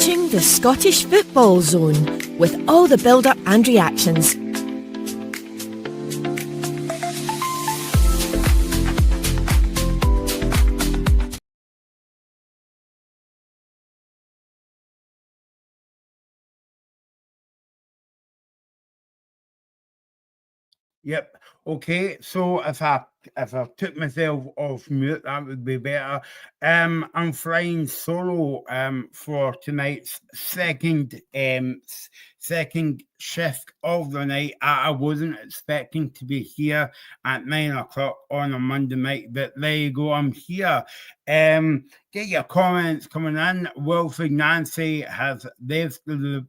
watching the Scottish Football Zone with all the build-up and reactions. Yep. Okay. So if I took myself off mute, that would be better. I'm flying solo for tonight's second shift of the night. I wasn't expecting to be here at 9 o'clock on a Monday night, but there you go. I'm here. Get your comments coming in. Wilfred Nancy has left the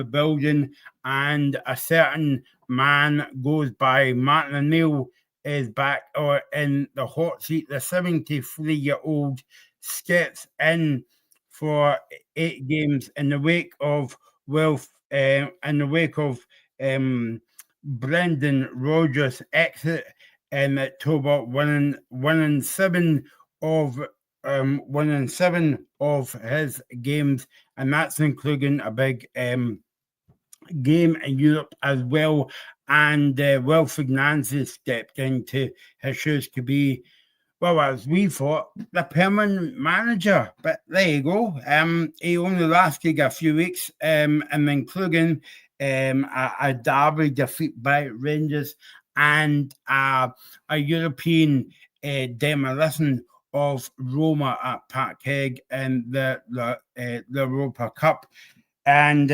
building, and a certain man goes by Martin O'Neill is back or in the hot seat. The 73-year-old steps in for 8 games in the wake of Brendan Rodgers' exit in October, winning 7 of his games, and that's including a big game in Europe as well. And Wilfred Nancy stepped into his shoes to be, well, as we thought, the permanent manager. But there you go. He only lasted a few weeks, and including a derby defeat by Rangers and a European demolition of Roma at Parkhead in the Europa Cup. And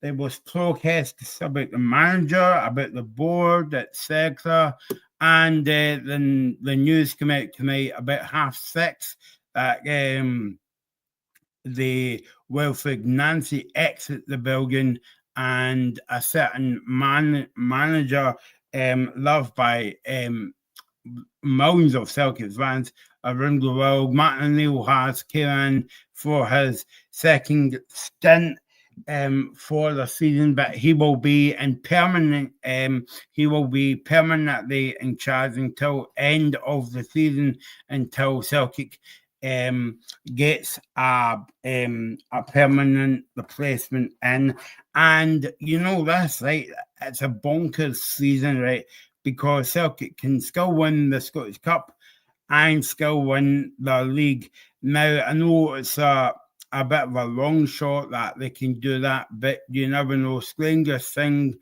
there was protests about the manager, about the board, etc. And then the news came out tonight about 6:30 that the Wilfred Nancy exit the building, and a certain manager loved by millions of Celtic fans around the world, Martin O'Neill, has came in for his second stint for the season, but he will be permanently in charge until end of the season, until Celtic gets a permanent replacement in. And you know this, right? It's a bonkers season, right? Because Celtic can still win the Scottish Cup and still win the league. Now, I know it's a bit of a long shot that they can do that, but you never know. Strangest thing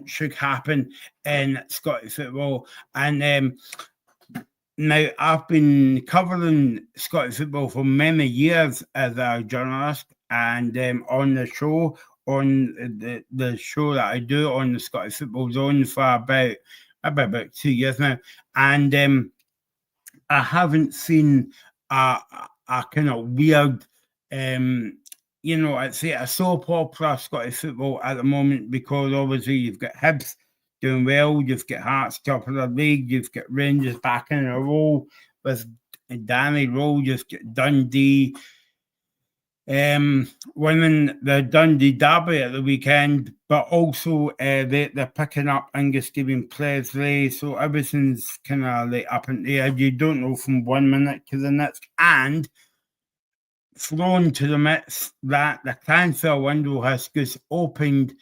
should happen in Scottish football. And now, I've been covering Scottish football for many years as a journalist, and on the show, the show that I do on the Scottish Football Zone for about 2 years now, and I haven't seen a kind of weird, I'd say a soap opera Scottish football at the moment, because obviously you've got Hibs doing well, you've got Hearts top of the league, you've got Rangers back in a row with Danny Rowe, you've got Dundee winning the Dundee derby at the weekend, but also they're picking up Angus Steven-Presley, so everything's kind of like up in the air. You don't know from 1 minute to the next, and thrown to the mix that the transfer window has just opened,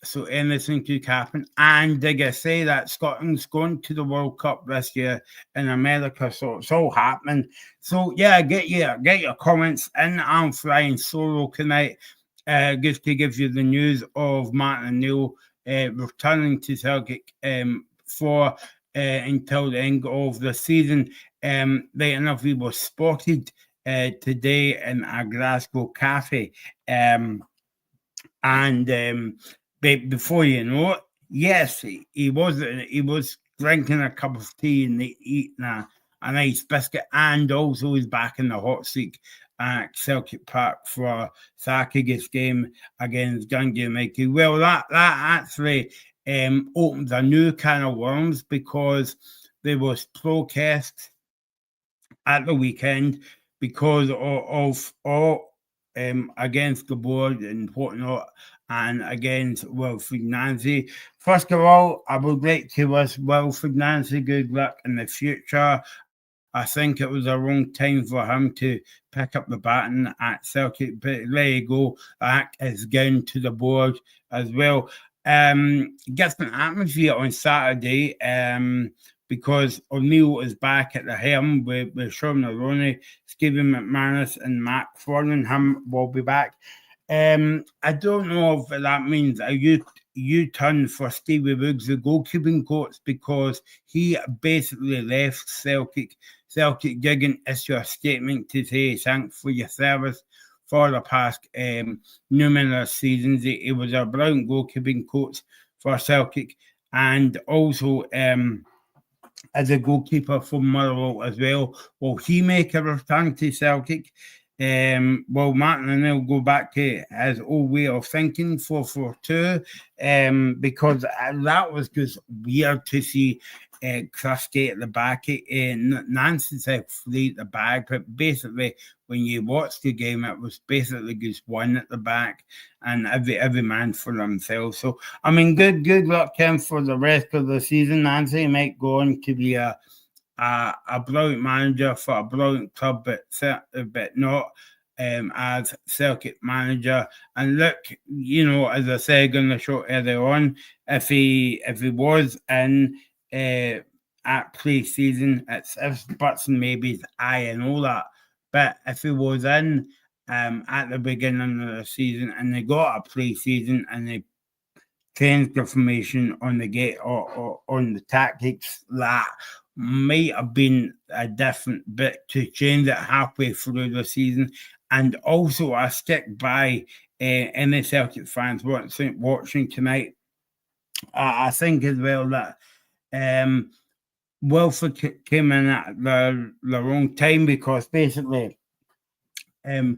so anything could happen. And like I say, that Scotland's going to the World Cup this year in America, so it's all happening. So yeah, get your comments in. I'm flying solo tonight, just to give you the news of Martin O'Neill returning to Celtic for until the end of the season. The interview was spotted today in a Glasgow cafe. And before you know it, yes, he was drinking a cup of tea and eating a nice biscuit, and also he's back in the hot seat at Celtic Park for Saturday's game against Dundee United. Well, that actually opens a new can of worms, because there was protests at the weekend because of against the board and whatnot, and against Wilfred Nancy. First of all, I would like to wish Wilfred Nancy good luck in the future. I think it was a wrong time for him to pick up the baton at Celtic. But there you go. That is going to the board as well. Gets an atmosphere on Saturday. Because O'Neill is back at the helm with Sean Maloney, Stephen McManus, and Matt Forlingham will be back. I don't know if that means a U-turn for Stevie Woods, the goalkeeping coach, because he basically left Celtic. Celtic didn't issue a statement to say thanks for your service for the past numerous seasons. He was a brilliant goalkeeping coach for Celtic, and also as a goalkeeper for Motherwell as well. Will he make a return to Celtic? Will Martin O'Neill go back to his old way of thinking 4-4-2? Because that was just weird to see Krusty at the back. Nancy said three at the back, but basically when you watch the game, it was basically just one at the back and every man for themselves. So I mean, good luck Ken for the rest of the season. Nancy might go on to be a brilliant manager for a brilliant club, but not as Celtic manager. And look, as I said on the show earlier on, if he was in at pre-season, it's ifs, buts, and maybes. I know that, but if he was in at the beginning of the season and they got a pre-season and they changed the formation on the gate or on the tactics, that might have been a different bit to change it halfway through the season. And also, I stick by any Celtic fans watching tonight. I think as well that Wilford came in at the wrong time because basically the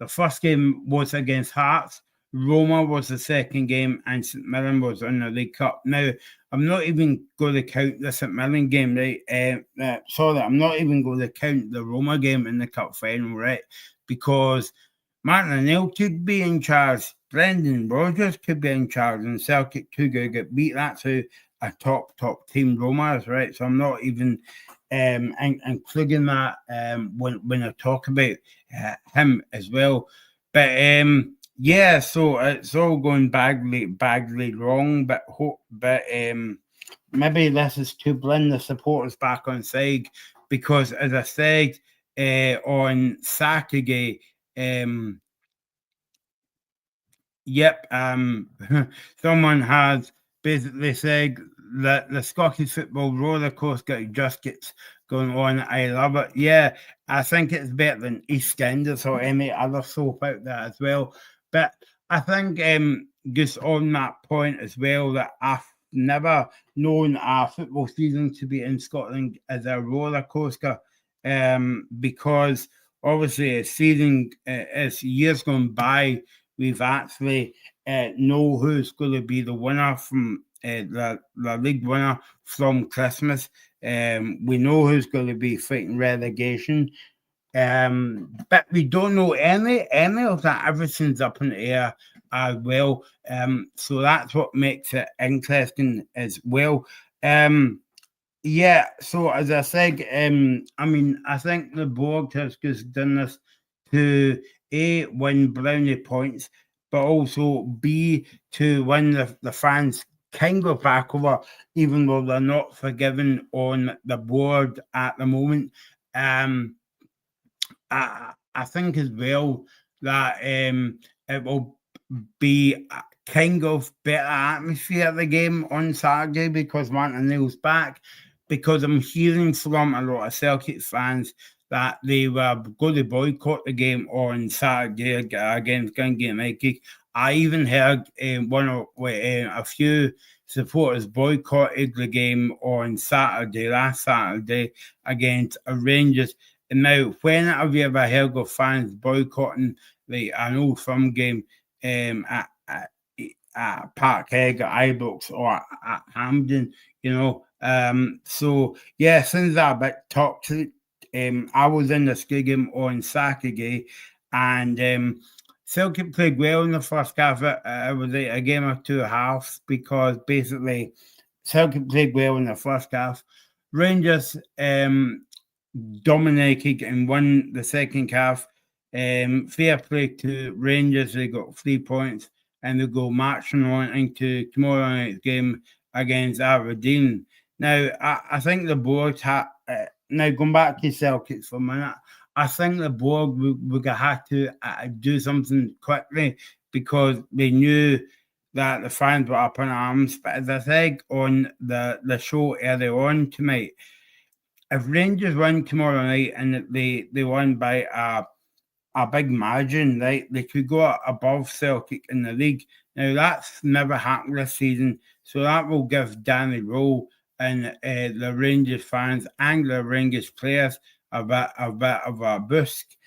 first game was against Hearts. Roma was the second game, and St Mirren was in the League Cup. Now, I'm not even going to count the St Mirren game, right? Sorry, I'm not even going to count the Roma game in the Cup final, right? Because Martin O'Neill could be in charge, Brendan Rodgers could be in charge, and Celtic could get beat. That's who a top team Roma is, right? So I'm not even including that when I talk about him as well. But yeah, so it's all going badly wrong, but maybe this is to blend the supporters back on side because, as I said on Saturday, someone has basically said that the Scottish football roller coaster just gets going on. I love it. Yeah, I think it's better than EastEnders or any other soap out there as well. But I think just on that point as well, that I've never known a football season to be in Scotland as a roller coaster because obviously as years gone by, we've actually know who's going to be the winner from the league winner from Christmas. We know who's going to be fighting relegation. But we don't know any of that. Everything's up in the air as well. So that's what makes it interesting as well. Yeah, so as I said, I mean, I think the board has just done this to A, win brownie points, but also B, to win the fans' kind of back over, even though they're not forgiven on the board at the moment. I think as well that it will be a kind of better atmosphere at the game on Saturday because Martin O'Neill's back. Because I'm hearing from a lot of Celtic fans that they were going to boycott the game on Saturday against Gungy Mikey. I even heard a few supporters boycotted the game on last Saturday against Rangers. And now, when have you ever heard of fans boycotting an Old Firm game at Parkhead, at Ibrox, or at Hampden? So yeah, since that bit toxic, I was in the ski game on Saturday, and Celtic played well in the first half. It was a game of two halves because basically Celtic played well in the first half. Rangers dominated and won the second half. Fair play to Rangers, they got 3 points and they go marching on into tomorrow night's game against Aberdeen. Now, I think the board now going back to Celtic for a minute, I think the board would have had to do something quickly because they knew that the fans were up in arms. But as I said on the show earlier on tonight, if Rangers win tomorrow night and they won by a big margin, right, they could go above Celtic in the league. Now that's never happened this season, so that will give Danny Rowe and the Rangers fans and the Rangers players a bit of a boost.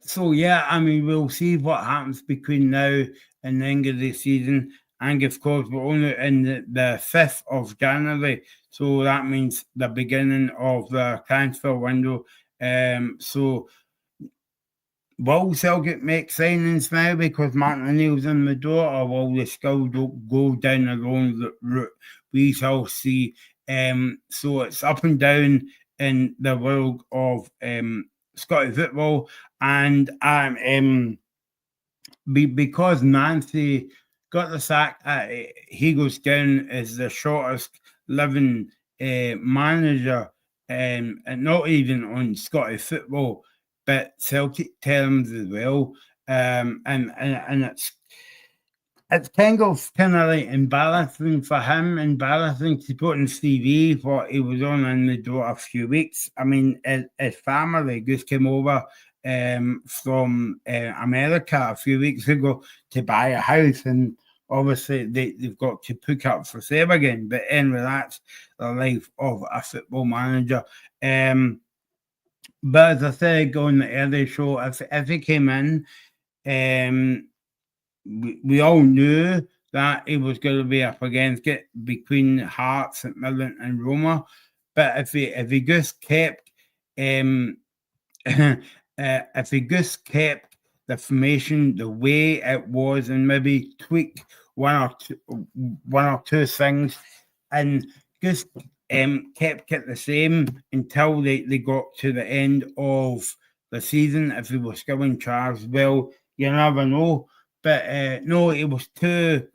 So yeah, I mean, we'll see what happens between now and the end of the season. And of course, we're only in the 5th of January. So that means the beginning of the transfer window. So will Celtic make signings now because Martin O'Neill's in the door, or will they still go down their own route? We shall see. So it's up and down in the world of Scottish football, and because Nancy got the sack, he goes down as the shortest living manager, and not even on Scottish football, but Celtic terms as well. And it's kind of like embarrassing for him, embarrassing to put on TV what he was on in the door a few weeks. I mean, his family just came over from America a few weeks ago to buy a house, and obviously they've got to pick up for sale again. But anyway, that's the life of a football manager. But as I said on the earlier show, if he came in, we all knew that he was going to be up against it between Hearts, St Mirren, and Roma. But if he just kept if he just kept the formation the way it was and maybe tweak one or two things and just kept it the same until they got to the end of the season, if he was still in charge, well, you never know. But no, it was too.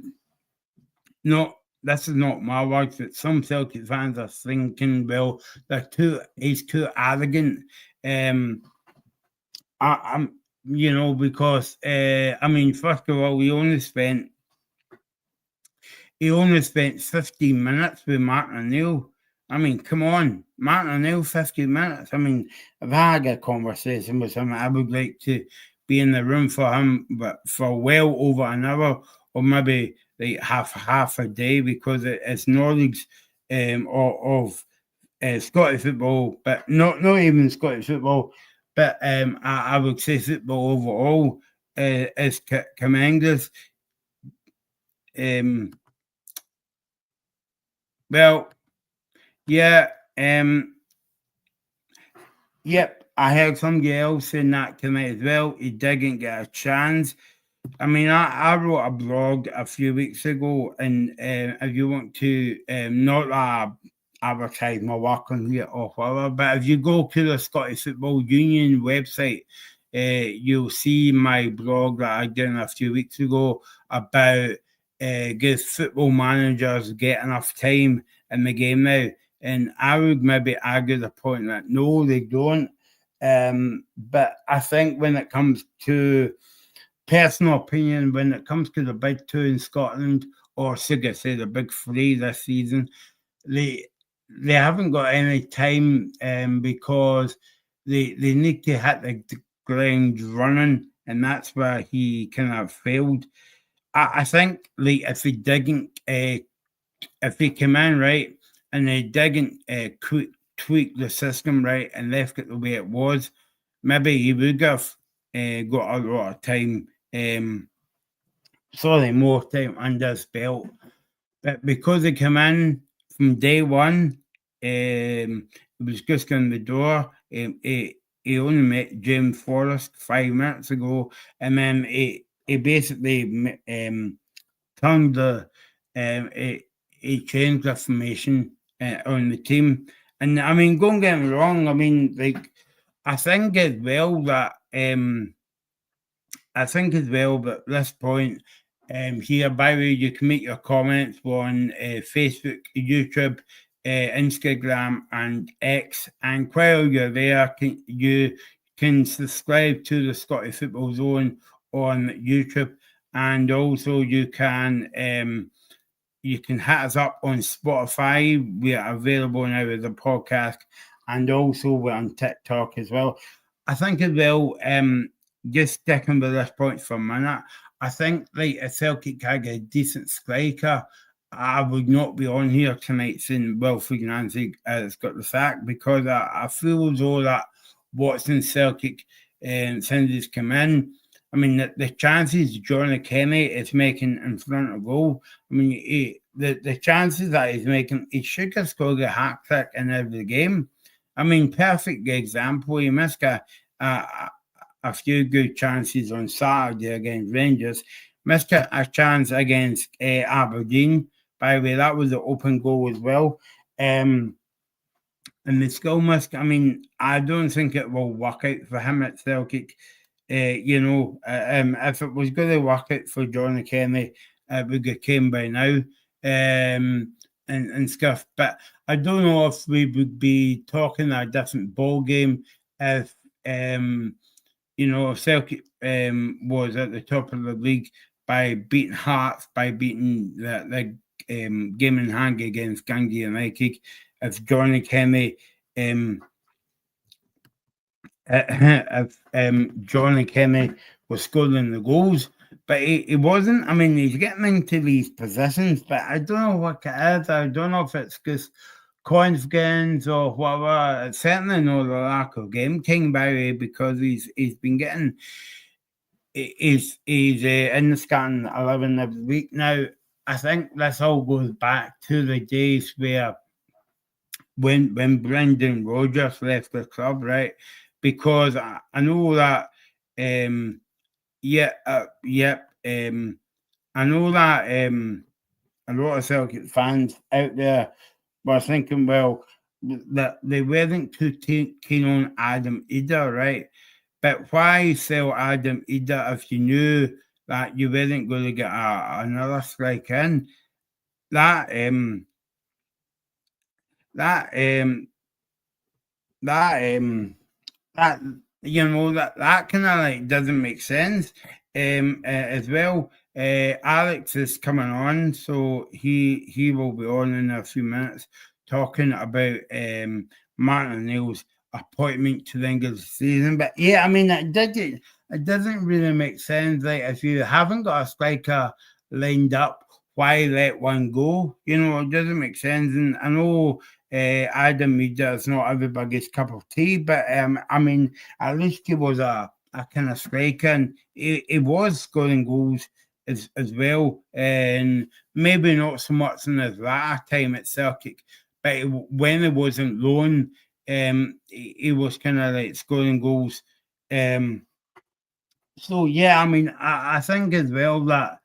No, this is not my words. But some Celtic fans are thinking, well, he's too arrogant. I'm, because I mean, first of all, he only spent 15 minutes with Martin O'Neill. I mean, come on, Martin O'Neill, 15 minutes. I mean, if I had a conversation with him, I would like to be in the room for him, but for well over an hour or maybe like half a day, because it's knowledge of Scottish football, but not even Scottish football, but I would say football overall is tremendous. Well, yeah, yep, I heard somebody else saying that tonight as well. He didn't get a chance. I mean, I wrote a blog a few weeks ago, and if you want to, not advertise my work on here or whatever, but if you go to the Scottish Football Union website, you'll see my blog that I did a few weeks ago about give football managers get enough time in the game now. And I would maybe argue the point that no, they don't. But I think when it comes to personal opinion, when it comes to the big two in Scotland, or should I say the big three this season, they haven't got any time because they need to hit the ground running, and that's where he kind of failed. I think like if he didn't if he came in right and they didn't tweak the system right and left it the way it was, maybe he would have got a lot of time. More time under his belt. But because he came in from day one, he was just in the door. He only met James Forrest 5 minutes ago, and then he basically turned he changed the formation on the team, And I mean, don't get me wrong. I mean, like, I think as well that I think as well that this point here, by the way, you can make your comments on Facebook, YouTube, Instagram, and X. And while you're there, you can subscribe to the Scottish Football Zone on YouTube, and also you can hit us up on Spotify. We are available now as a podcast, and also we're on TikTok as well. I think as well, just sticking with this point for a minute, I think like if Celtic had a decent striker, I would not be on here tonight saying Wilfried Nancy has got the sack, because I feel as though that watching Celtic since he's come in, I mean, the chances Johnny Kenny is making in front of goal, I mean, the chances that he's making, he should have scored a hat trick in every game. I mean, perfect example. He missed a few good chances on Saturday against Rangers. Missed a chance against Aberdeen. By the way, that was an open goal as well. And the skill missed. I mean, I don't think it will work out for him at Celtic. If it was going to work out for Johnny Kenny, it would have came by now. And stuff. But I don't know if we would be talking a different ball game if if Celtic was at the top of the league by beating Hearts, by beating the game in hand against Gangi United, if Johnny Kenny if Johnny Kenny was scoring the goals, but he wasn't. I mean, he's getting into these positions, but I don't know what it is. I don't know if it's just confidence or whatever. It's certainly not the lack of game king, by the way, because he's been getting. He's in the starting 11 every week now. I think this all goes back to the days where when Brendan Rodgers left the club, right? Because I know that, I know that a lot of Celtic fans out there were thinking, well, that they weren't too keen on Adam Eder, right? But why sell Adam Eder if you knew that you weren't going to get another strike in? That that that that that kind of like doesn't make sense. As well, Alex is coming on, so he will be on in a few minutes talking about Martin Neal's appointment to the English season. But yeah, I mean, it doesn't really make sense. Like, if you haven't got a striker lined up, why let one go? It doesn't make sense. And I know Adam Media is not everybody's cup of tea, but I mean, at least he was a kind of striker, and he was scoring goals as well. And maybe not so much in his latter time at Celtic, but when he was on loan, he was kind of like scoring goals. So yeah, I mean, I think as well that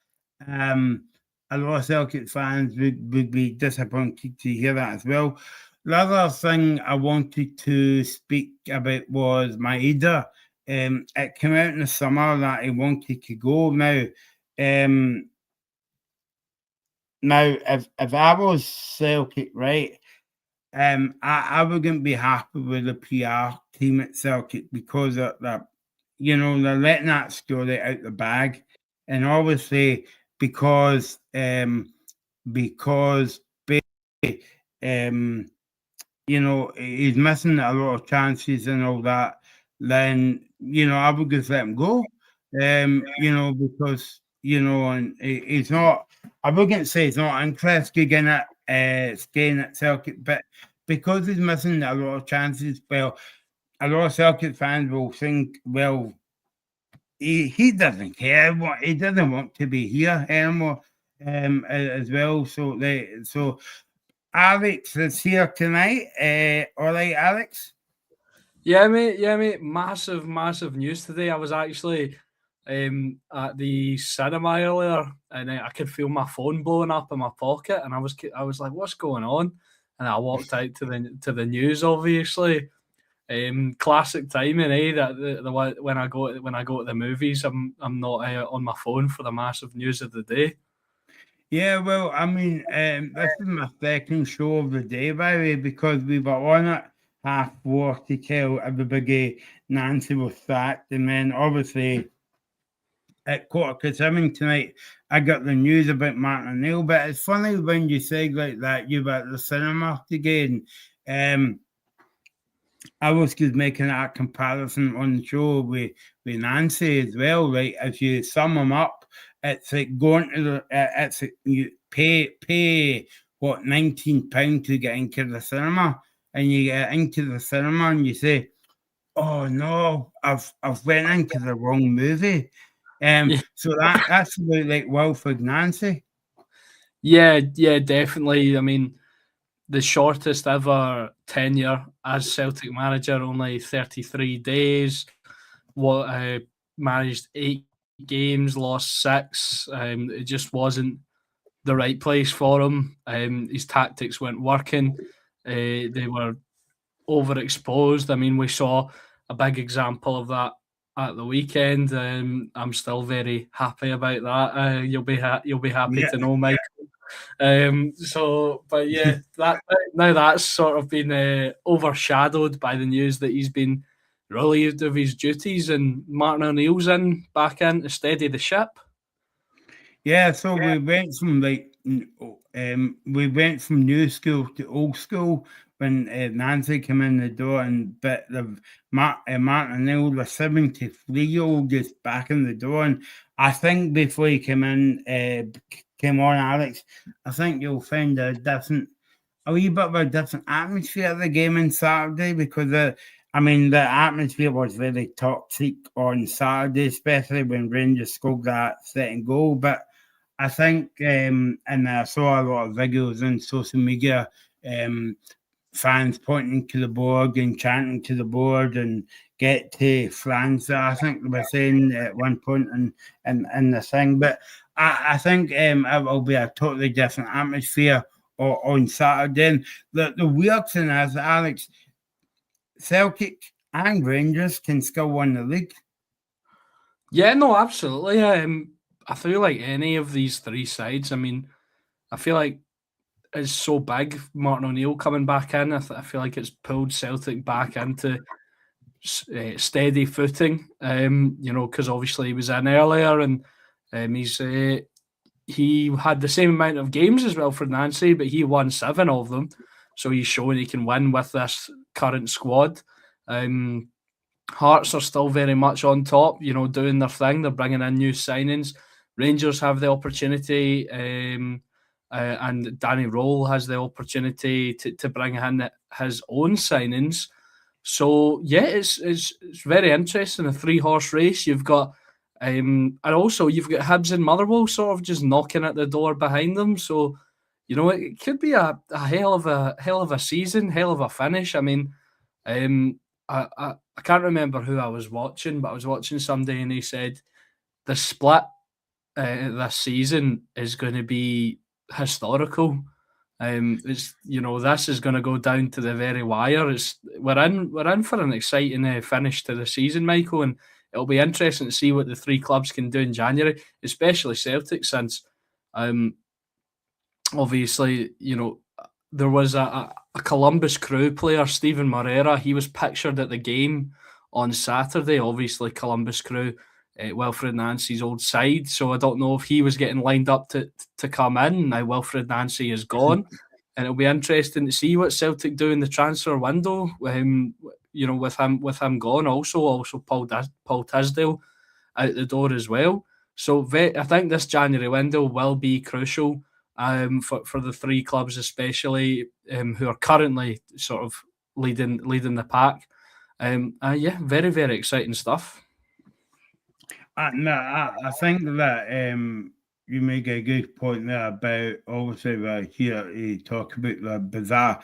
a lot of Celtic fans would be disappointed to hear that as well. The other thing I wanted to speak about was Maeda. It came out in the summer that he wanted to go. Now, if I was Celtic, right, I wouldn't be happy with the PR team at Celtic because of that. They're letting that story out the bag, and obviously because because um he's missing a lot of chances and all that, then I would just let him go. Because and he's not. I wouldn't say he's not interested in it, staying at Celtic, but because he's missing a lot of chances, well, a lot of Celtic fans will think, well, he doesn't care. He doesn't want to be here anymore, as well. So Alex is here tonight. All right, Alex. Yeah, mate. Yeah, mate. Massive, massive news today. I was actually at the cinema earlier, and I could feel my phone blowing up in my pocket, and I was like, "What's going on?" and I walked out to the news. Obviously, classic timing, eh? That the when I go to the movies, I'm not on my phone for the massive news of the day. Yeah, well, I mean, this is my second show of the day, by the way, because we were on at 4:30 to tell everybody Nancy was sacked, and then obviously at 7:15 tonight, I got the news about Martin O'Neill. But it's funny when you say like that, you were at the cinema again. I was just making that comparison on the show with Nancy as well. Like if you sum them up, it's like going to the it's like you pay what £19 to get into the cinema, and you get into the cinema and you say, "Oh no, I've went into the wrong movie." Yeah. So that's about like Wilfred Nancy. Yeah, definitely. I mean, the shortest ever tenure as Celtic manager, only 33 days. What managed 8 games, lost 6. It just wasn't the right place for him. His tactics weren't working. They were overexposed. I mean, we saw a big example of that at the weekend. I'm still very happy about that. You'll be happy to know, Mike. But yeah, that now that's sort of been overshadowed by the news that he's been relieved of his duties, and Martin O'Neill's back in to steady the ship. Yeah, so we went from new school to old school when Nancy came in the door, and but the Martin O'Neill, the 73-year-old, is back in the door, and I think before he came on, Alex, I think you'll find a wee bit of a different atmosphere at the game on Saturday because the atmosphere was very toxic on Saturday, especially when Rangers scored that second goal. But I think, and I saw a lot of videos on social media, fans pointing to the board and chanting to the board and get to France. I think they were saying at one point in the thing. But I think it will be a totally different atmosphere on Saturday. And the weird thing is, Alex, Celtic and Rangers can still win the league. Yeah, no, absolutely. I feel like any of these three sides. I mean, I feel like it's so big. Martin O'Neill coming back in. I feel like it's pulled Celtic back into steady footing. Because obviously he was in earlier, and he had the same amount of games as Wilfred Nancy, but he won 7 of them. So he's showing he can win with this current squad. Hearts are still very much on top, doing their thing. They're bringing in new signings. Rangers have the opportunity, and Danny Roll has the opportunity to bring in his own signings. So yeah, it's very interesting. A 3-horse race. You've got, and also you've got Hibs and Motherwell sort of just knocking at the door behind them. So it could be a hell of a season, hell of a finish. I mean, I can't remember who I was watching, but I was watching somebody and he said the split this season is going to be historical. It's this is going to go down to the very wire. We're in for an exciting finish to the season, Michael, and it'll be interesting to see what the three clubs can do in January, especially Celtic, since obviously there was a Columbus Crew player, Stephen Moreira. He was pictured at the game on Saturday. Obviously, Columbus Crew, Wilfred Nancy's old side. So I don't know if he was getting lined up to come in. Now Wilfred Nancy is gone, and it'll be interesting to see what Celtic do in the transfer window. With him gone. Also Paul Tisdale out the door as well. So I think this January window will be crucial. For the three clubs, especially who are currently sort of leading the pack. Yeah, very, very exciting stuff. I think that you make a good point there about obviously we're here to talk about the bizarre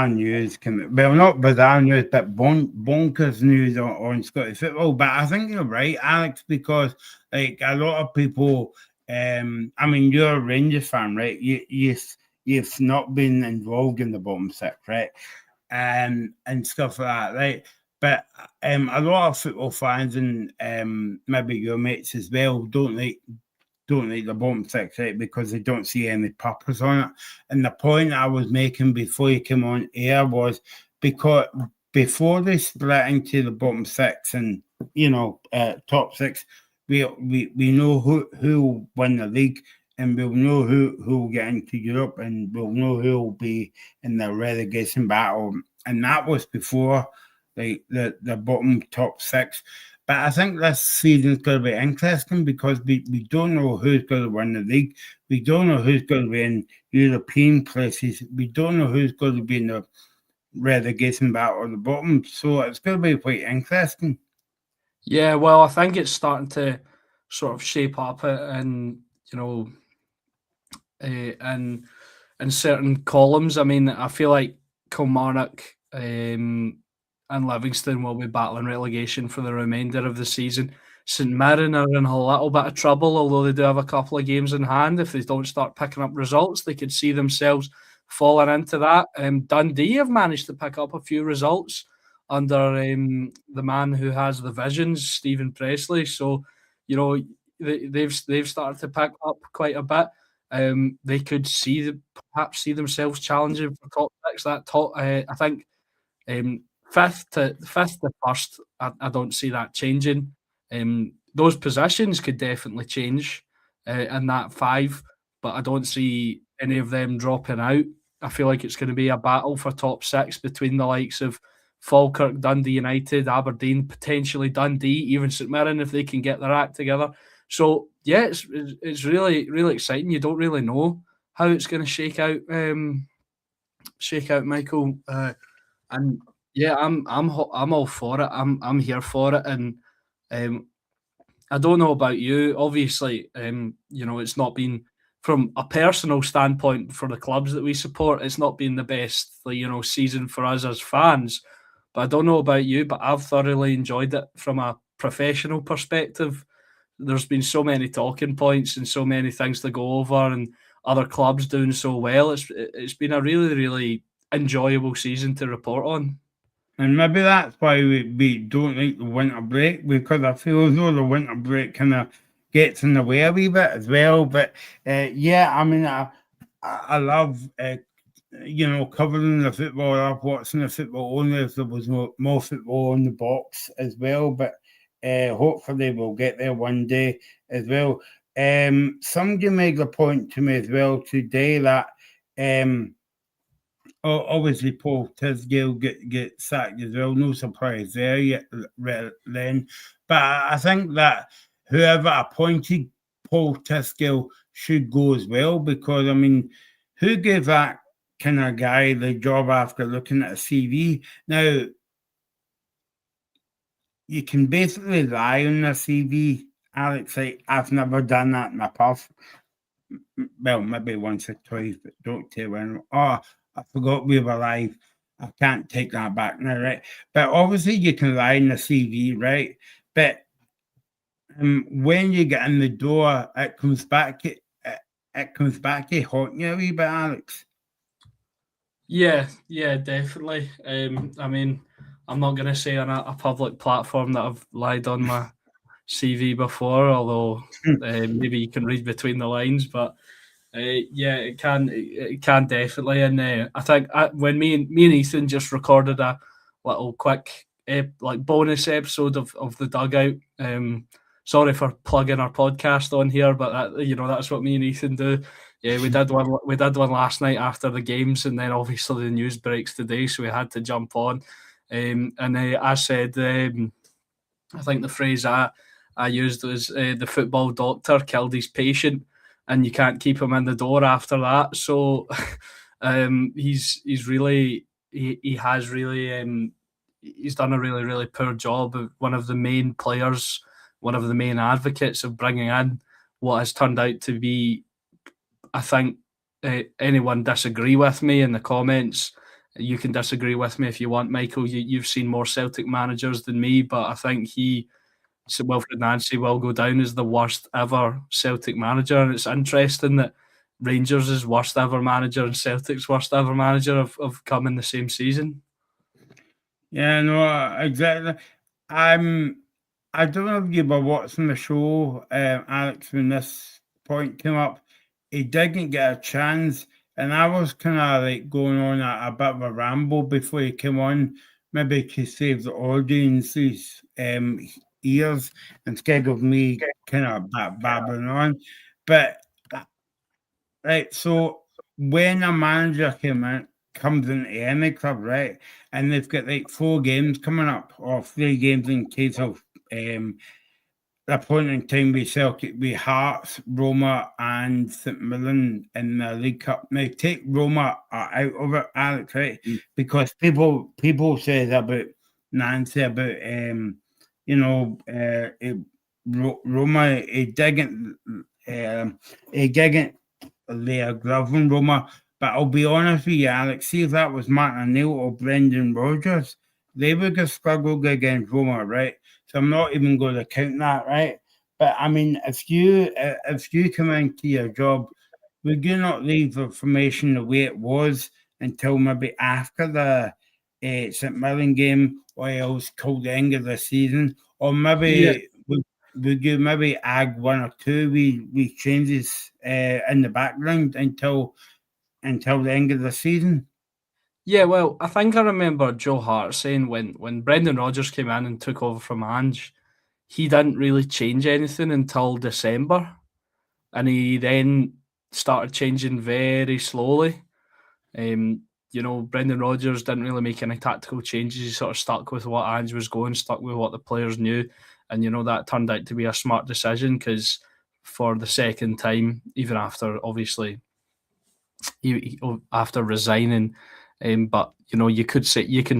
news. Not bizarre news, but bonkers news on Scottish football. But I think you're right, Alex, because like a lot of people. You're a Rangers fan, right? you've not been involved in the bottom six, right? And stuff like that, right? But a lot of football fans and maybe your mates as well don't like the bottom six, right? Because they don't see any purpose on it. And the point I was making before you came on air was because before they split into the bottom six and top six, we know who will win the league, and we'll know who will get into Europe, and we'll know who will be in the relegation battle. And that was before the bottom top six. But I think this season's going to be interesting because we don't know who's going to win the league. We don't know who's going to be in European places. We don't know who's going to be in the relegation battle at the bottom. So it's going to be quite interesting. Yeah, well, I think it's starting to sort of shape up and, in certain columns. I mean, I feel like Kilmarnock and Livingston will be battling relegation for the remainder of the season. St Mirren are in a little bit of trouble, although they do have a couple of games in hand. If they don't start picking up results, they could see themselves falling into that. Dundee have managed to pick up a few results under the man who has the visions, Stephen Presley. So, they've started to pick up quite a bit. They could perhaps see themselves challenging for top six. That top, I think. Fifth to first, I don't see that changing. Those positions could definitely change in that five, but I don't see any of them dropping out. I feel like it's going to be a battle for top six between the likes of Falkirk, Dundee United, Aberdeen, potentially Dundee, even St Mirren if they can get their act together. So yeah, it's really, really exciting. You don't really know how it's going to shake out, Michael. And yeah, I'm all for it. I'm here for it, and I don't know about you. Obviously, it's not been from a personal standpoint for the clubs that we support. It's not been the best, season for us as fans. But I don't know about you, but I've thoroughly enjoyed it from a professional perspective. There's been so many talking points and so many things to go over, and other clubs doing so well. It's been a really, really enjoyable season to report on. And maybe that's why we don't like the winter break, because I feel as though the winter break kind of gets in the way a wee bit as well. But yeah, I mean, I love covering the football. I love watching the football only if there was more football on the box as well. But hopefully we'll get there one day as well. Somebody made a point to me as well today that obviously Paul Tisdale get sacked as well. No surprise there yet then. But I think that whoever appointed Paul Tisdale should go as well, because I mean, who gave that kind of guy the job after looking at a CV? Now, you can basically lie on a CV, Alex. Like, I've never done that in my past. Well, maybe once or twice, but don't tell anyone. Oh, I forgot we were live. I can't take that back now, right? But obviously, you can lie in the CV, right? But when you get in the door, it comes back. It comes back to haunt you a wee bit, Alex. Yeah, definitely. I mean, I'm not going to say on a public platform that I've lied on my CV before, although maybe you can read between the lines. But yeah, it can definitely. And I think when me and Ethan just recorded a little quick bonus episode of the Dugout. Sorry for plugging our podcast on here, but that's what me and Ethan do. Yeah, we did one. We did one last night after the games, and then obviously the news breaks today, so we had to jump on. And I said, I think the phrase I used was the football doctor killed his patient, and you can't keep him in the door after that. So he's really he has really he's done a really, really poor job of one of the main players, one of the main advocates of bringing in what has turned out to be, I think, anyone disagree with me in the comments. You can disagree with me if you want, Michael. You've seen more Celtic managers than me, but I think Wilfred Nancy will go down as the worst ever Celtic manager. And it's interesting that Rangers' worst ever manager and Celtic's worst ever manager have come in the same season. Yeah, no, exactly. I don't know if you were watching the show, Alex, when this point came up. He didn't get a chance, and I was kind of like going on a bit of a ramble before he came on, maybe to save the audience's ears instead of me kind of babbling on. But right, so when a manager comes into any club, right, and they've got like 4 games coming up, or 3 games in case of the point in time with Celtic, with Hearts, Roma, and St Mirren in the League Cup. Now take Roma out of it, Alex, right? Because people says about Nancy about Roma, he didn't lay a glove on Roma. But I'll be honest with you, Alex, see if that was Martin O'Neill or Brendan Rodgers, they would have struggled against Roma, right? So I'm not even going to count that, right? But I mean, if you come into your job, would you not leave the formation the way it was until maybe after the St Mirren game, or else till the end of the season, or maybe would you maybe add 1 or 2 we changes in the background until the end of the season? Yeah, well, I think I remember Joe Hart saying when Brendan Rodgers came in and took over from Ange, he didn't really change anything until December, and he then started changing very slowly. Brendan Rodgers didn't really make any tactical changes. He sort of stuck with what Ange was going, stuck with what the players knew, and that turned out to be a smart decision because for the second time, even after obviously after resigning. But you can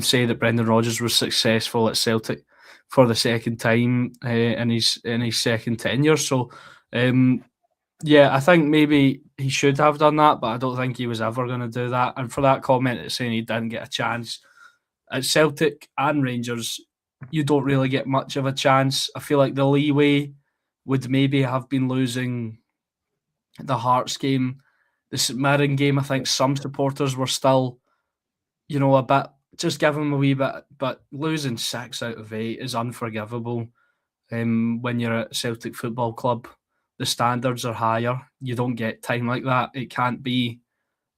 say that Brendan Rodgers was successful at Celtic for the second time in his second tenure. So, I think maybe he should have done that, but I don't think he was ever going to do that. And for that comment, it's saying he didn't get a chance at Celtic and Rangers, you don't really get much of a chance. I feel like the leeway would maybe have been losing the Hearts game. The St Mirren game, I think some supporters were still, a bit, just give them a wee bit, but losing 6 out of 8 is unforgivable. When you're at Celtic Football Club, the standards are higher. You don't get time like that. It can't be.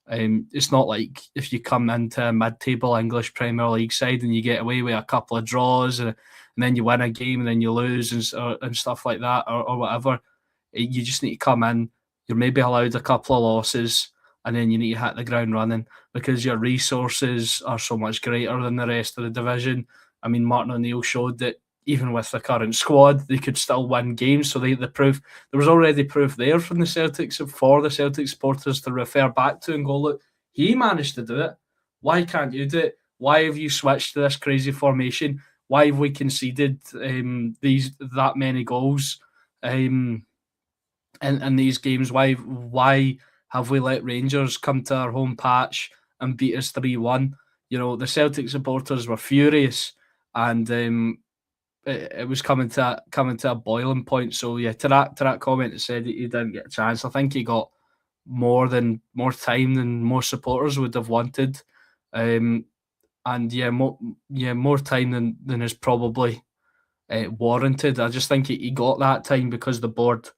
It's not like if you come into a mid-table English Premier League side and you get away with a couple of draws and then you win a game and then you lose and stuff like that or whatever. You just need to come in. You're maybe allowed a couple of losses and then you need to hit the ground running because your resources are so much greater than the rest of the division. I mean, Martin O'Neill showed that even with the current squad, they could still win games. So the proof, there was already proof there from the Celtics for the Celtic supporters to refer back to and go, look, he managed to do it. Why can't you do it? Why have you switched to this crazy formation? Why have we conceded that many goals in these games? Why have we let Rangers come to our home patch and beat us 3-1? The Celtic supporters were furious, and it was coming to a boiling point. So yeah, to that comment that said that he didn't get a chance, I think he got more time than most supporters would have wanted, and more time than is probably warranted. I just think he got that time because the board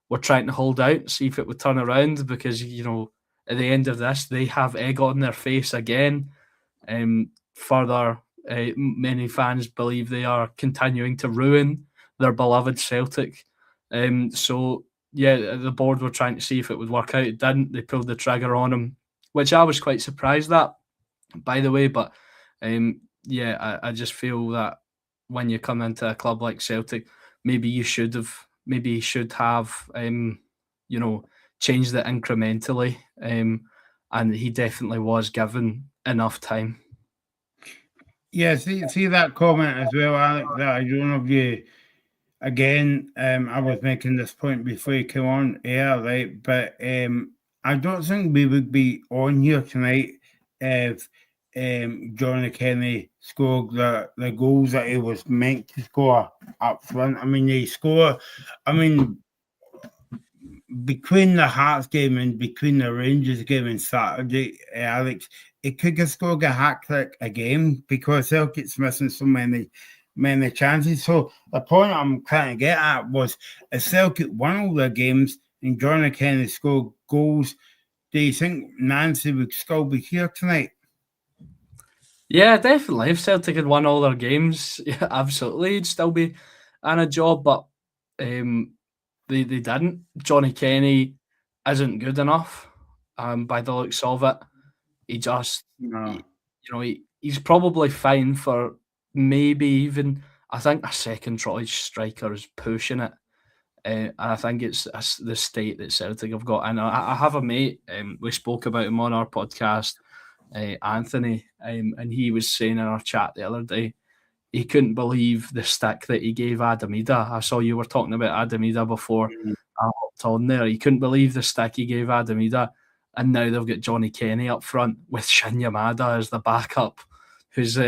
were trying to hold out, see if it would turn around. Because at the end of this, they have egg on their face again. Further. Many fans believe they are continuing to ruin their beloved Celtic. So, the board were trying to see if it would work out. It didn't. They pulled the trigger on him, which I was quite surprised at, by the way. But, I just feel that when you come into a club like Celtic, maybe he should have, changed it incrementally. And he definitely was given enough time. Yeah, see that comment as well, Alex. That I don't know if you. Again, I was making this point before you came on air, right? But I don't think we would be on here tonight if Johnny Kenny scored the goals that he was meant to score up front. I mean, he scored. I mean, between the Hearts game and between the Rangers game on Saturday, Alex, it could have scored a hat-trick a game because Celtic's missing so many chances. So the point I'm trying to get at was if Celtic won all their games and Johnny Kenny scored goals, do you think Nancy would still be here tonight? Yeah, definitely. If Celtic had won all their games, yeah, absolutely, he'd still be in a job. But they didn't. Johnny Kenny isn't good enough. By the looks of it, he just, No. he's probably fine for maybe even. I think a second choice striker is pushing it. And I think it's the state that Celtic have got. And I have a mate, we spoke about him on our podcast, Anthony, and he was saying in our chat the other day, he couldn't believe the stick that he gave Adam Ida. I saw you were talking about Adam Ida before I hopped on there. He couldn't believe the stick he gave Adam Ida. And now they've got Johnny Kenny up front with Shin Yamada as the backup, who's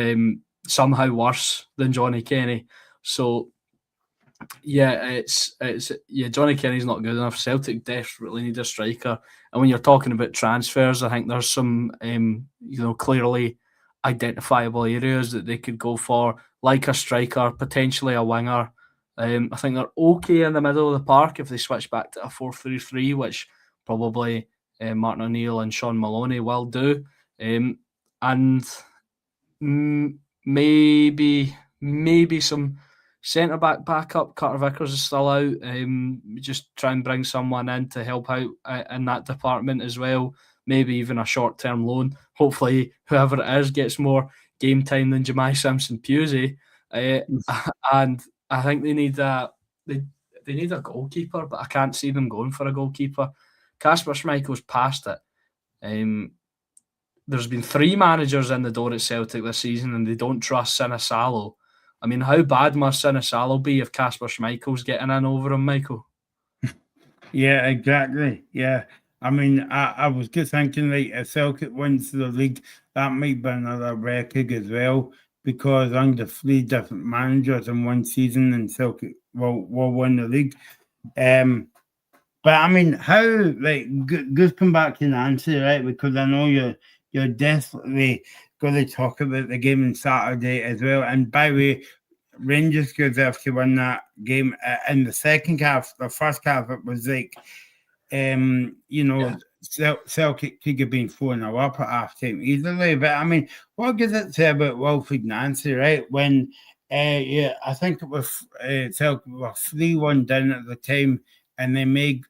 somehow worse than Johnny Kenny. So, yeah, Johnny Kenny's not good enough. Celtic desperately need a striker. And when you're talking about transfers, I think there's some, clearly identifiable areas that they could go for, like a striker, potentially a winger. I think they're okay in the middle of the park if they switch back to a 4-3-3, which probably Martin O'Neill and Sean Maloney will do. And maybe some centre-back backup. Carter Vickers is still out. Just try and bring someone in to help out in that department as well. Maybe even a short-term loan. Hopefully, whoever it is gets more game time than Jemai Simpson-Pusey. And I think they need a goalkeeper, but I can't see them going for a goalkeeper. Kasper Schmeichel's past it. There's been 3 managers in the door at Celtic this season, and they don't trust Sinisalo. I mean, how bad must Sinisalo be if Kasper Schmeichel's getting in over him, Michael? Yeah, exactly. Yeah. I mean, I was just thinking, like, if Celtic wins the league, that might be another record as well, because under 3 different managers in one season, and Celtic will win the league. But I mean, how, like, just come back to Nancy, right? Because I know you're definitely going to talk about the game on Saturday as well. And by the way, Rangers deserve to win that game in the second half. The first half, it was like, Celtic could have been 4-0 up at half time easily. But I mean, what does it say about Wilfried Nancy, right? When, I think it was Celtic were 3-1 down at the time, and they made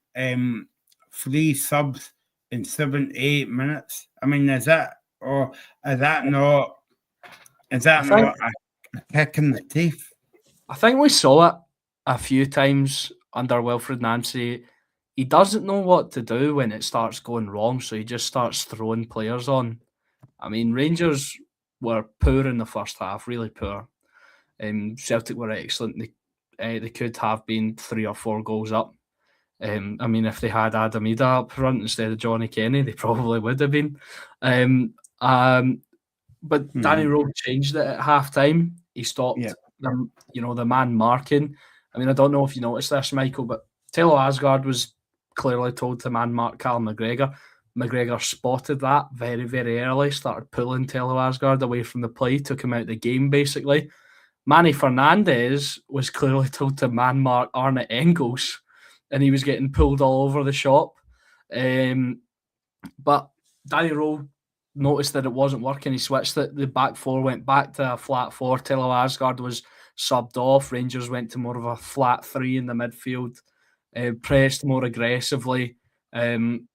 3 subs in 7 to 8 minutes. I mean, is that not a kick in the teeth? I think we saw it a few times under Wilfried Nancy. He doesn't know what to do when it starts going wrong, so he just starts throwing players on. I mean, Rangers were poor in the first half, really poor. Celtic were excellent. They could have been 3 or 4 goals up. I mean, if they had Adam Ida up front instead of Johnny Kenny, they probably would have been. But Danny Rowe changed it at half time. He stopped the man marking. I mean, I don't know if you noticed this, Michael, but Telo Asgard was clearly told to man mark Callum McGregor. McGregor spotted that very, very early, started pulling Telo Asgard away from the play, took him out of the game, basically. Manny Fernandez was clearly told to man mark Arne Engels, and he was getting pulled all over the shop. But Danny Rowe noticed that it wasn't working. He switched it. The back 4 went back to a flat 4. Telo Asgard was subbed off. Rangers went to more of a flat 3 in the midfield, pressed more aggressively, and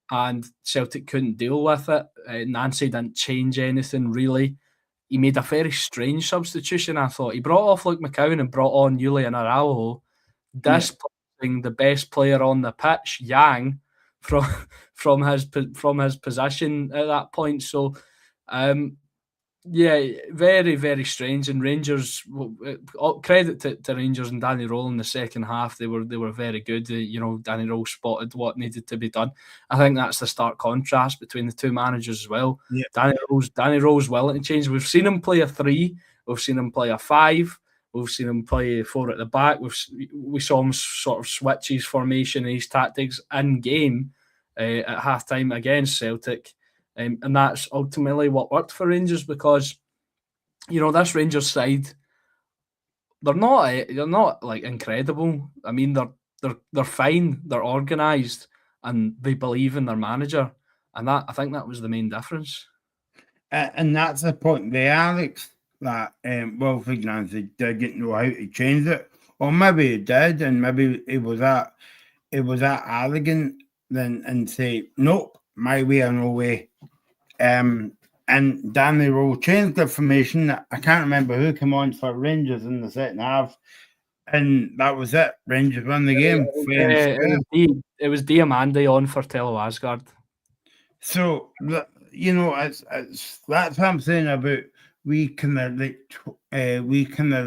Celtic couldn't deal with it. Nancy didn't change anything, really. He made a very strange substitution, I thought. He brought off Luke McCowan and brought on Julian Araujo, displacing the best player on the pitch, Yang, from his position at that point. So, very, very strange. And Rangers, credit to Rangers and Danny Rowe in the second half. They were very good. Danny Rowe spotted what needed to be done. I think that's the stark contrast between the 2 managers as well. Yeah. Danny Rowe's willing to change. We've seen him play a 3. We've seen him play a 5. We've seen him play 4 at the back. We saw him sort of switch his formation and his tactics in game at halftime against Celtic, and that's ultimately what worked for Rangers because this Rangers side, they're not like incredible. I mean, they're fine. They're organised and they believe in their manager, and I think that was the main difference. And that's the point there, Alex, that Wilfried Nancy didn't know how to change it. Or maybe he did, and maybe it was that arrogant then and say, nope, my way or no way. And Danny Rowe changed the formation. I can't remember who came on for Rangers in the second half. And that was it. Rangers won the game. It was Diamandi on for Tello Asgard. So, it's that's what I'm saying about we kind of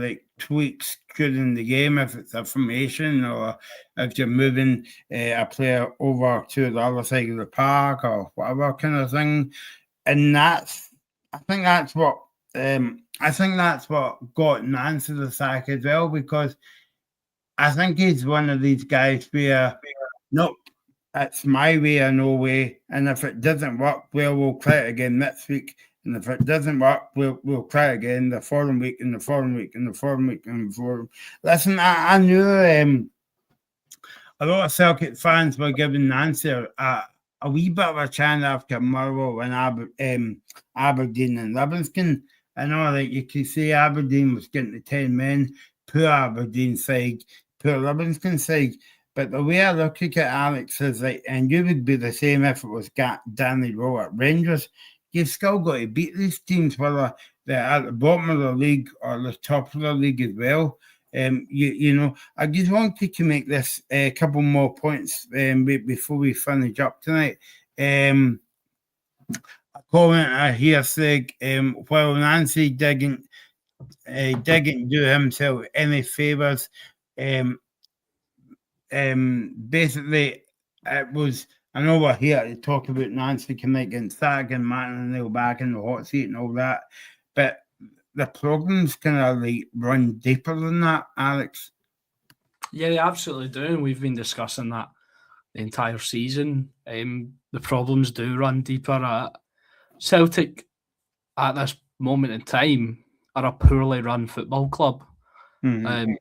like tweaks during the game if it's a formation or if you're moving a player over to the other side of the park or whatever kind of thing. And I think that's what got Nancy the sack as well, because I think he's one of these guys where, nope, it's my way or no way. And if it doesn't work, we'll try it again next week. And if it doesn't work, we'll try again the following week and the following week and the following week and the following. Listen, I knew a lot of Celtic fans were giving Nancy a wee bit of a chance after Murrow and Aberdeen and Livingston. I know that you could say Aberdeen was getting to 10 men, poor Aberdeen side, poor Livingston side. But the way I look at it, Alex, is like, and you would be the same if it was Danny Rowe at Rangers, you've still got to beat these teams, whether they're at the bottom of the league or the top of the league as well. I just wanted to make this a couple more points before we finish up tonight. A comment here saying, while Nancy didn't do himself any favours, basically it was, I know we're here to talk about Nancy Connect and Sack and Martin and Neil back in the hot seat and all that, but the problems kind of like run deeper than that, Alex. Yeah, they absolutely do, and we've been discussing that the entire season. The problems do run deeper. Celtic at this moment in time are a poorly run football club. Mm-hmm.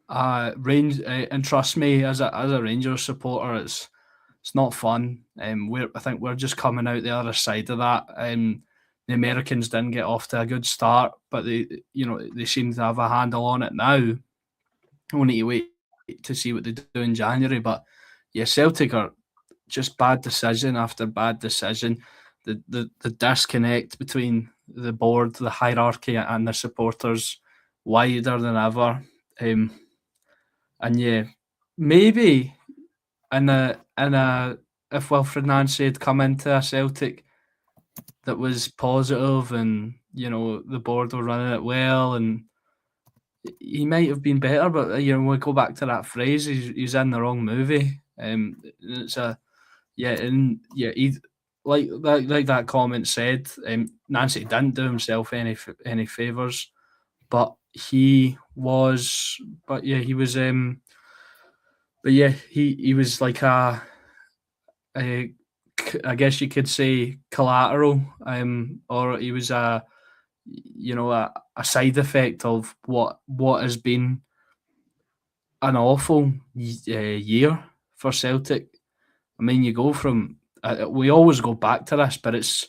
And trust me, as a Rangers supporter, it's not fun. I think we're just coming out the other side of that. The Americans didn't get off to a good start, but they seem to have a handle on it now. We need to wait to see what they do in January. But yeah, Celtic are just bad decision after bad decision. The disconnect between the board, the hierarchy, and the supporters wider than ever. And yeah, maybe if Wilfried Nancy had come into a Celtic that was positive and the board were running it well, and he might have been better, but we go back to that phrase, he's in the wrong movie. It's like that comment said, Nancy didn't do himself any favours, but he was like I guess you could say collateral, or he was a side effect of what has been an awful year for Celtic. I mean, you go from we always go back to this, but it's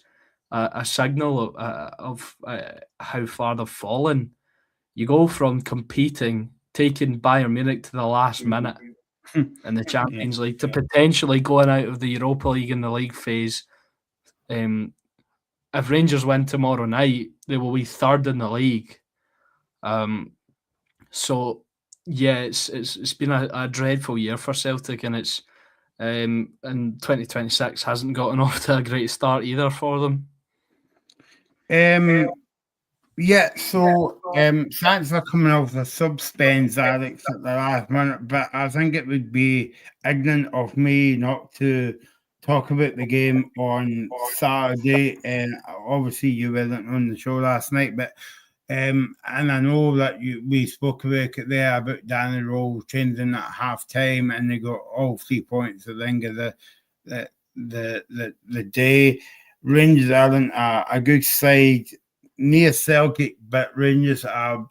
a signal of how far they've fallen. You go from competing, taking Bayern Munich to the last minute in the Champions League, to potentially going out of the Europa League in the league phase. If Rangers win tomorrow night, they will be third in the league. So yeah, it's been a dreadful year for Celtic, and it's and 2026 hasn't gotten off to a great start either for them. So thanks for coming off the suspense, Alex, at the last minute, but I think it would be ignorant of me not to talk about the game on Saturday, and obviously you weren't on the show last night, but And I know that we spoke about it there about Danny Rose changing at half time, and they got all 3 points at the end of the day. Rangers aren't a good side near Celtic, but Rangers are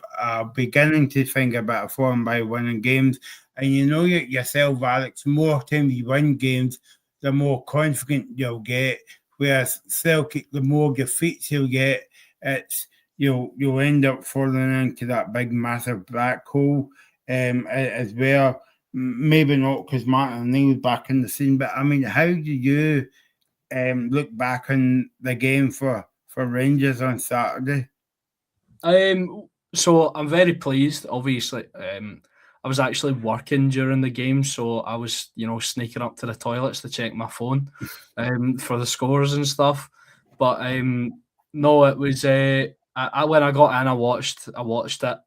beginning to think about a form by winning games. And you know yourself, Alex, the more time you win games, the more confident you'll get. Whereas Celtic, the more defeats you'll get, it's you'll end up falling into that big massive black hole as well. Maybe not because Martin O'Neill's back in the scene, but I mean, how do you look back on the game for Rangers on Saturday? So I'm very pleased. Obviously, I was actually working during the game, so I was, sneaking up to the toilets to check my phone, for the scores and stuff. But no, it was. I when I got in, I watched it,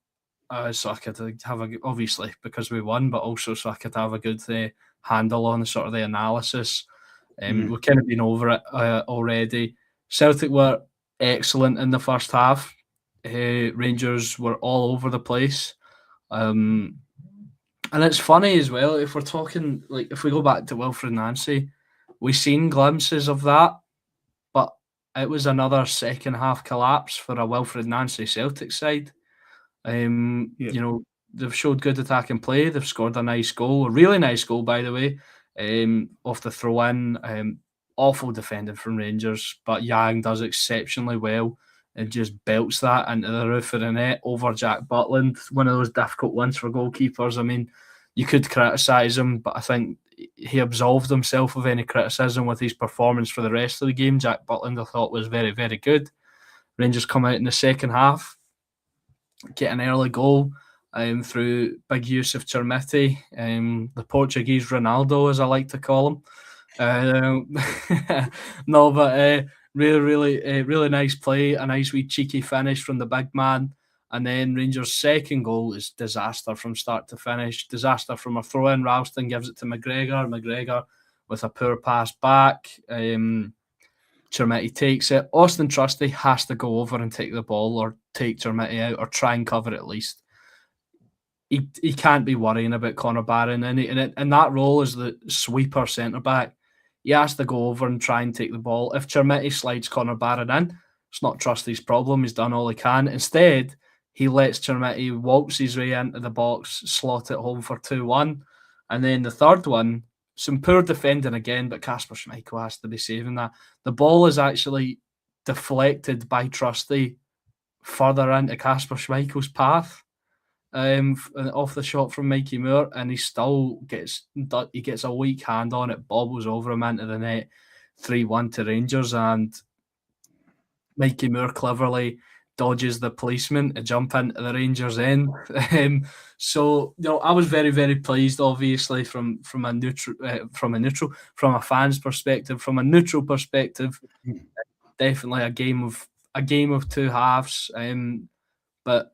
so I could have obviously because we won, but also so I could have a good handle on sort of the analysis. We've kind of been over it already. Celtic were excellent in the first half. Rangers were all over the place. And it's funny as well, if we're talking, like, if we go back to Wilfred Nancy, we've seen glimpses of that, but it was another second half collapse for a Wilfred Nancy Celtic side. They've showed good attacking play. They've scored a nice goal, a really nice goal, by the way, off the throw in. Awful defending from Rangers, but Yang does exceptionally well and just belts that into the roof of the net over Jack Butland. One of those difficult ones for goalkeepers. I mean, you could criticise him, but I think he absolved himself of any criticism with his performance for the rest of the game. Jack Butland, I thought, was very, very good. Rangers come out in the second half, get an early goal through big use of Chermiti, the Portuguese Ronaldo, as I like to call him. No, but really nice play, a nice wee cheeky finish from the big man. And then Rangers' second goal is disaster from start to finish. Disaster from a throw-in. Ralston gives it to McGregor. McGregor with a poor pass back. Chermiti takes it. Austin Trusty has to go over and take the ball or take Chermiti out or try and cover it at least. He can't be worrying about Connor Barron. And that role as the sweeper centre-back, he has to go over and try and take the ball. If Chermiti slides Connor Barron in, it's not Trusty's problem. He's done all he can. Instead, he lets Chermiti waltz his way into the box, slot it home for 2-1. And then the third one, some poor defending again, but Kasper Schmeichel has to be saving that. The ball is actually deflected by Trusty further into Kasper Schmeichel's path. Off the shot from Mikey Moore, and he still gets a weak hand on it, bobbles over him into the net, 3-1 to Rangers, and Mikey Moore cleverly dodges the policeman to jump into the Rangers' end. So I was very, very pleased, obviously, from a fan's perspective, from a neutral perspective. Definitely a game of two halves. But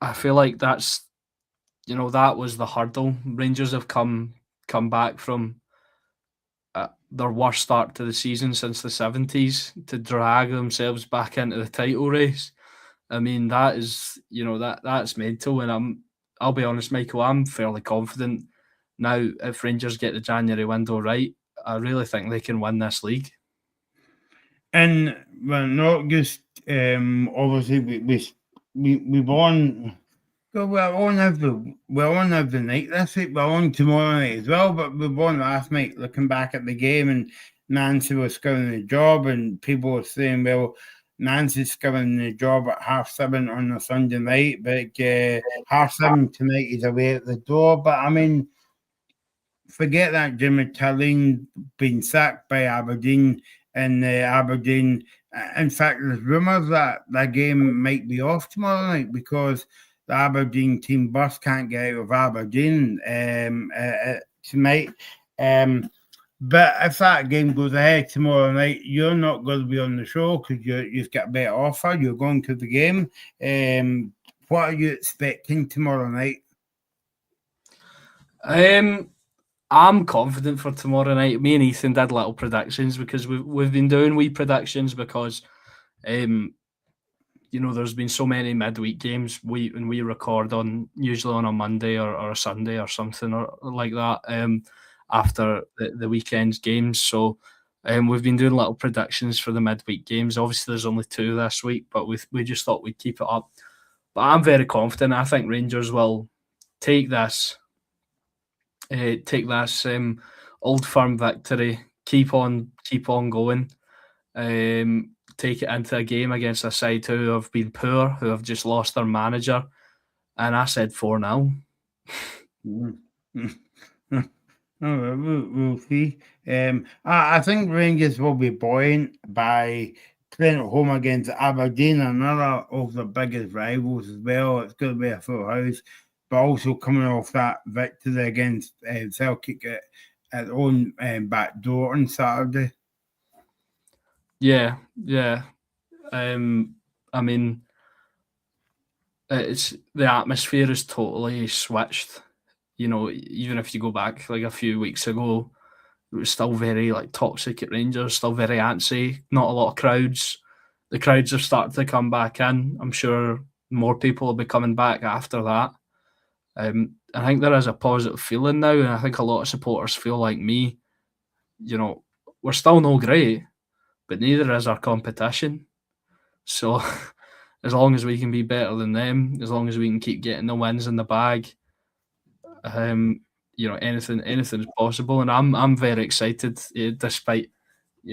I feel like that was the hurdle. Rangers have come back from their worst start to the season since the 70s to drag themselves back into the title race. I mean, that is, that's mental. And I'll be honest, Michael, I'm fairly confident now if Rangers get the January window right, I really think they can win this league. And we're not just obviously we won. So we're on every night this week. We're on tomorrow night as well, but we won last night. Looking back at the game, and Nancy was scoring the job, and people were saying, "Well, Nancy's scoring the job at 7:30 on a Sunday night, but 7:30 tonight is away at the door." But I mean, forget that Jimmy Tallene being sacked by Aberdeen. And Aberdeen, in fact, there's rumours that that game might be off tomorrow night because the Aberdeen team bus can't get out of Aberdeen tonight. But if that game goes ahead tomorrow night, you're not going to be on the show because you've got a better offer. You're going to the game. What are you expecting tomorrow night? I'm confident for tomorrow night. Me and Ethan did little predictions because we've been doing wee predictions because there's been so many midweek games. When we record usually on a Monday or a Sunday or something or like that after the weekend's games. So we've been doing little predictions for the midweek games. Obviously, there's only 2 this week, but we just thought we'd keep it up. But I'm very confident. I think Rangers will take this Old Firm victory. Keep on going. Take it into a game against a side who have been poor, who have just lost their manager. And I said 4-0. We'll see. I think Rangers will be buoyant by playing at home against Aberdeen, another of the biggest rivals as well. It's going to be a full house, but also coming off that victory against Celtic at their own back door on Saturday. Yeah. I mean, it's the atmosphere is totally switched. Even if you go back like a few weeks ago, it was still very like toxic at Rangers, still very antsy, not a lot of crowds. The crowds have started to come back in. I'm sure more people will be coming back after that. I think there is a positive feeling now, and I think a lot of supporters feel like me. We're still no great, but neither is our competition. So as long as we can be better than them, as long as we can keep getting the wins in the bag, anything is possible. And I'm very excited, despite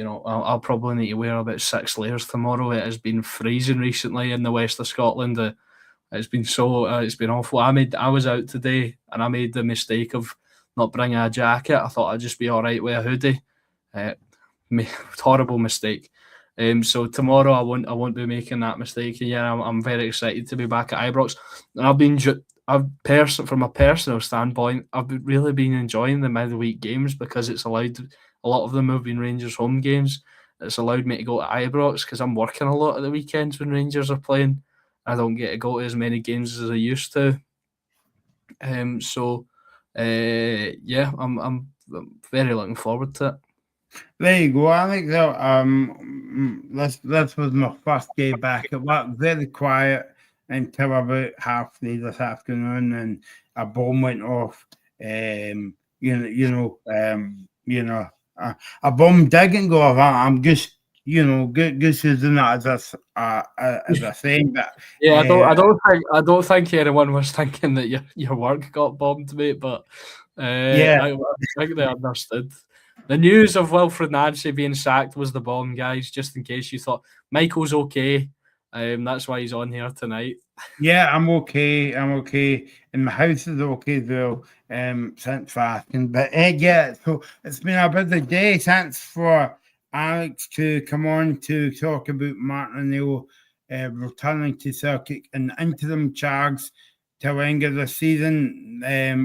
I'll probably need to wear about 6 layers tomorrow. It has been freezing recently in the west of Scotland. It's been it's been awful. I was out today and I made the mistake of not bringing a jacket. I thought I'd just be all right with a hoodie. Horrible mistake. So tomorrow I won't be making that mistake. And yeah, I'm very excited to be back at Ibrox. And from a personal standpoint, I've really been enjoying the midweek games because it's allowed, a lot of them have been Rangers home games. It's allowed me to go to Ibrox because I'm working a lot at the weekends when Rangers are playing. I don't get to go to as many games as I used to. I'm very looking forward to it. There you go, Alex. This was my first day back at work. Very quiet until about 3:30 this afternoon, and a bomb went off. A bomb didn't go off. I'm just, just using that as a thing. But yeah, I don't think anyone was thinking that your work got bombed, mate. But I think they understood. The news of Wilfred Nancy being sacked was the bomb, guys. Just in case you thought Michael's okay. That's why he's on here tonight. Yeah, I'm okay. And my house is okay as well. Since fasting. But so it's been a busy day. Thanks for Alex to come on to talk about Martin O'Neill returning to Celtic and interim charge till end of the season.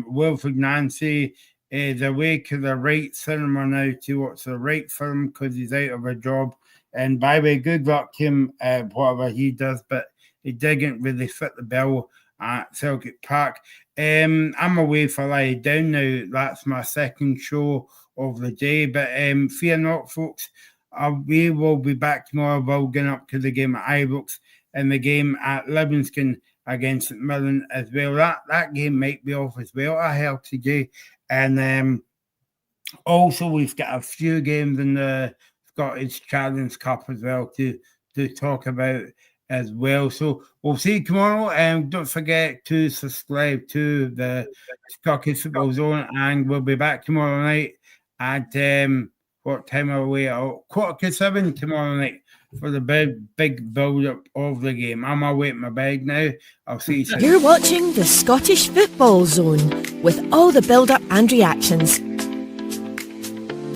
Wilfred Nancy is away to the right cinema now to watch the right film because he's out of a job. And by the way, good luck to him, whatever he does, but he didn't really fit the bill at Celtic Park. I'm away for Lie Down now. That's my second show of the day. But fear not, folks. We will be back tomorrow. We'll get up to the game at Ibrox and the game at Livingston against St Mirren as well. That game might be off as well, I heard today. And also, we've got a few games in the Scottish Challenge Cup as well to talk about as well. So we'll see you tomorrow. And don't forget to subscribe to the Scottish Football Zone. And we'll be back tomorrow night at what time are we at? 7:15 tomorrow night for the big build-up of the game. I'm away at my bed now. I'll see you soon. You're watching the Scottish Football Zone with all the build-up and reactions.